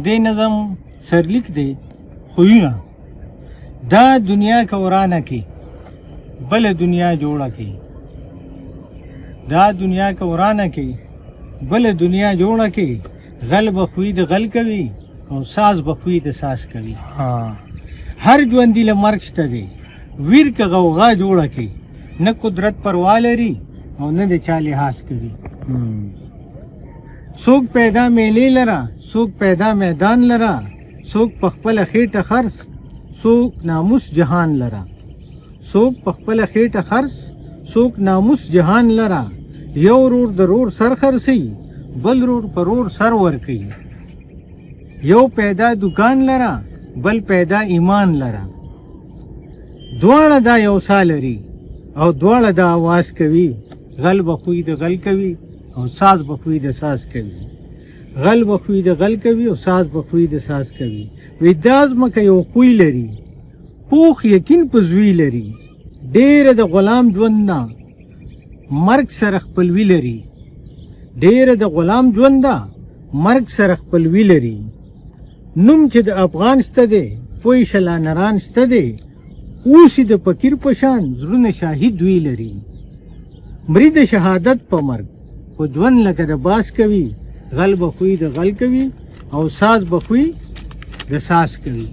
دې نظم سرلیک دی خویونه دا دنیا که ورانه کې بل دنیا جوړه کې دا دنیا که ورانه کې بل دنیا جوړه کې غل بخوی د غل کوي او ساز بخوی د ساز کوي هر ژوندي له مرګ شته دی ویر که غوغا جوړه کې نه قدرت پروا لري او نه د چا لحاظ کوي څوک پیدا میلې لره څوک پیدا میدان لره څوک په خپله خېټه خرڅ څوک ناموس جهان لره څوک په خپله خېټه خرڅ څوک ناموس جهان لره یو رور د رور سر خرڅوي بل رور په رور سر ورکوي یو پیدا دکان لره بل پیدا ایمان لره دواړه دا یو سا لري او دواړه دا آواز کوي غل بخوی د غل کوي او ساز بخوی د ساز کوي غل بخوی د غل کوي او ساز بخوی د ساز کوي وی دا ځمکه یو خوی لري پوخ یقین په زوی لري ډېره د غلام ژوند نه مرګ سره خپلوي لري ډېره د غلام ژوند نه مرګ سره خپلوي لري نوم چې د افغان شته دی پوی شلانران شته دی اوس د فقیر په شان زړونه شاهد وی لري مري د شهادت په مرګ خو ژوند لکه د باس کوي غل بخوی د غل کوي او ساز بخوی د ساز کوي